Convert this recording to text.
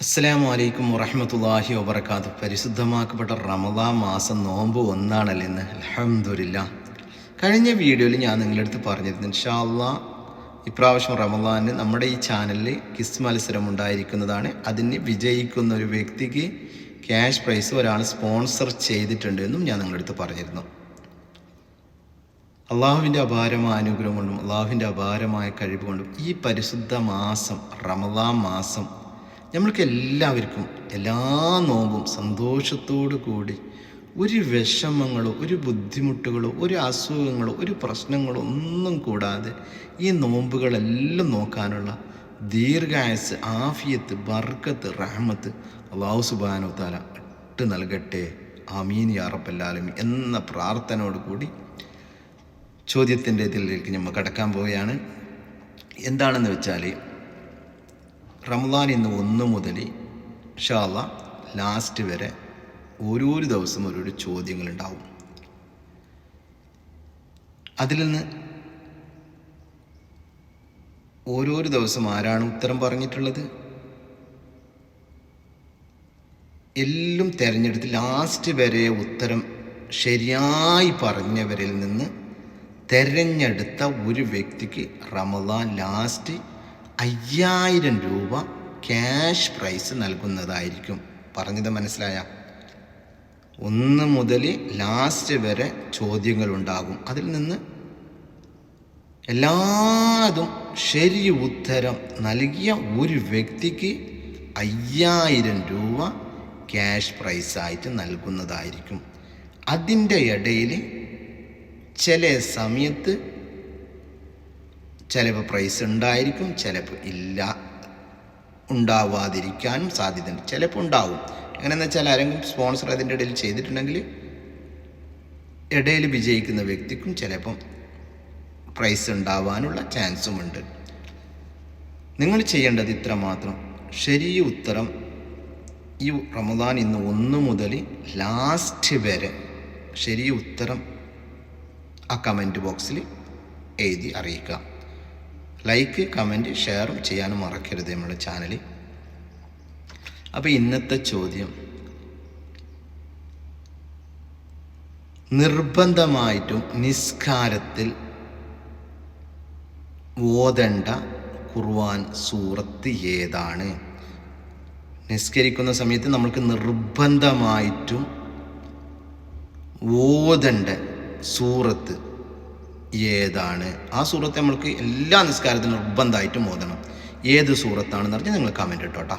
അസ്സലാമു അലൈക്കും വറഹ്മത്തുള്ളാഹി വബറകാതുഹു. പരിശുദ്ധമാക്കപ്പെട്ട റമദാൻ മാസം നോമ്പ് ഒന്നാണല്ലോ ഇന്ന്. അൽഹംദുലില്ലാഹ്. കഴിഞ്ഞ വീഡിയോയിൽ ഞാൻ നിങ്ങളുടെ അടുത്ത് പറഞ്ഞിരുന്നു ഇൻഷാ അല്ലാഹ് ഇപ്രാവശ്യം റമദാനിന് നമ്മുടെ ഈ ചാനലിൽ കിസ് മത്സരം ഉണ്ടായിരിക്കുന്നതാണ്. അതിന് വിജയിക്കുന്ന ഒരു വ്യക്തിക്ക് ക്യാഷ് പ്രൈസ് ഒരാൾ സ്പോൺസർ ചെയ്തിട്ടുണ്ട് എന്നും ഞാൻ നിങ്ങളുടെ അടുത്ത് പറഞ്ഞിരുന്നു. അള്ളാഹുവിൻ്റെ അപാരമായ അനുഗ്രഹം കൊണ്ടും അള്ളാഹുവിൻ്റെ അപാരമായ കഴിവ് കൊണ്ടും ഈ പരിശുദ്ധ മാസം റമദാൻ മാസം നമ്മൾക്ക് എല്ലാവർക്കും എല്ലാ നോമ്പും സന്തോഷത്തോടു കൂടി ഒരു വിഷമങ്ങളോ ഒരു ബുദ്ധിമുട്ടുകളോ ഒരു അസുഖങ്ങളോ ഒരു പ്രശ്നങ്ങളോ ഒന്നും കൂടാതെ ഈ നോമ്പുകളെല്ലാം നോക്കാനുള്ള ദീർഘായുസ്, ആഫിയത്ത്, ബർക്കത്ത്, റഹ്മത്ത് അല്ലാഹു സുബ്ഹാനഹു വ തആല ഇട്ട് നൽകട്ടെ. ആമീൻ യാ റബ്ബൽ ആലമീൻ എന്ന പ്രാർത്ഥനയോട് കൂടി ചോദ്യത്തിൻ്റെ ഇതിലേക്ക് നമ്മൾ കടക്കാൻ പോവുകയാണ്. എന്താണെന്ന് വെച്ചാൽ റമദാൻ ഇന്ന് 1 മുതൽ ഇൻഷാ അല്ലാഹ് ലാസ്റ്റ് വരെ ഓരോ ദിവസം ഓരോ ചോദ്യങ്ങളുണ്ടാവും. അതിൽ നിന്ന് ഓരോ ദിവസം ആരാണ് ഉത്തരം പറഞ്ഞിട്ടുള്ളത് എല്ലാം തിരഞ്ഞെടുത്ത് ലാസ്റ്റ് വരെ ഉത്തരം ശരിയായി പറഞ്ഞവരിൽ നിന്ന് തിരഞ്ഞെടുത്ത ഒരു വ്യക്തിക്ക് റമദാൻ ലാസ്റ്റ് 5000 രൂപ ക്യാഷ് പ്രൈസ് നൽകുന്നതായിരിക്കും. പറഞ്ഞത് മനസ്സിലായ? 1 മുതൽ ലാസ്റ്റ് വരെ ചോദ്യങ്ങളുണ്ടാകും. അതിൽ നിന്ന് എല്ലാതും ശരി ഉത്തരം നൽകിയ ഒരു വ്യക്തിക്ക് 5000 രൂപ ക്യാഷ് പ്രൈസായിട്ട് നൽകുന്നതായിരിക്കും. അതിൻ്റെ ഇടയിൽ ചില സമയത്ത് ചിലപ്പോൾ പ്രൈസ് ഉണ്ടായിരിക്കും, ചിലപ്പോൾ ഇല്ല, ഉണ്ടാവാതിരിക്കാനും സാധ്യതയുണ്ട്. ചിലപ്പോൾ ഉണ്ടാവും. എങ്ങനെയെന്ന് വെച്ചാൽ ആരെങ്കിലും സ്പോൺസർ അതിൻ്റെ ഇടയിൽ ചെയ്തിട്ടുണ്ടെങ്കിൽ ഇടയിൽ വിജയിക്കുന്ന വ്യക്തിക്കും ചിലപ്പം പ്രൈസ് ഉണ്ടാവാനുള്ള ചാൻസുമുണ്ട്. നിങ്ങൾ ചെയ്യേണ്ടത് ഇത്ര മാത്രം: ശരി ഉത്തരം ഈ റമദാൻ ഇന്ന് 1 മുതൽ ലാസ്റ്റ് വരെ ശരി ഉത്തരം ആ കമൻറ്റ് ബോക്സിൽ എഴുതി അറിയിക്കുക. ലൈക്ക്, കമൻറ്റ്, ഷെയറും ചെയ്യാനും മറക്കരുത് നമ്മുടെ ചാനൽ. അപ്പോൾ ഇന്നത്തെ ചോദ്യം: നിർബന്ധമായിട്ടും നിസ്കാരത്തിൽ ഓതേണ്ട ഖുർആൻ സൂറത്ത് ഏതാണ്? നിസ്കരിക്കുന്ന സമയത്ത് നമ്മൾക്ക് നിർബന്ധമായിട്ടും ഓതേണ്ട സൂറത്ത് ഏതാണ്? ആ സൂറത്ത് നമ്മൾക്ക് എല്ലാ നിസ്കാരത്തിനും നിർബന്ധമായിട്ടും ഓതണം. ഏത് സൂറത്താണെന്ന് പറഞ്ഞാൽ നിങ്ങൾ കമൻറ്റ് ഇട്ടോട്ടാ.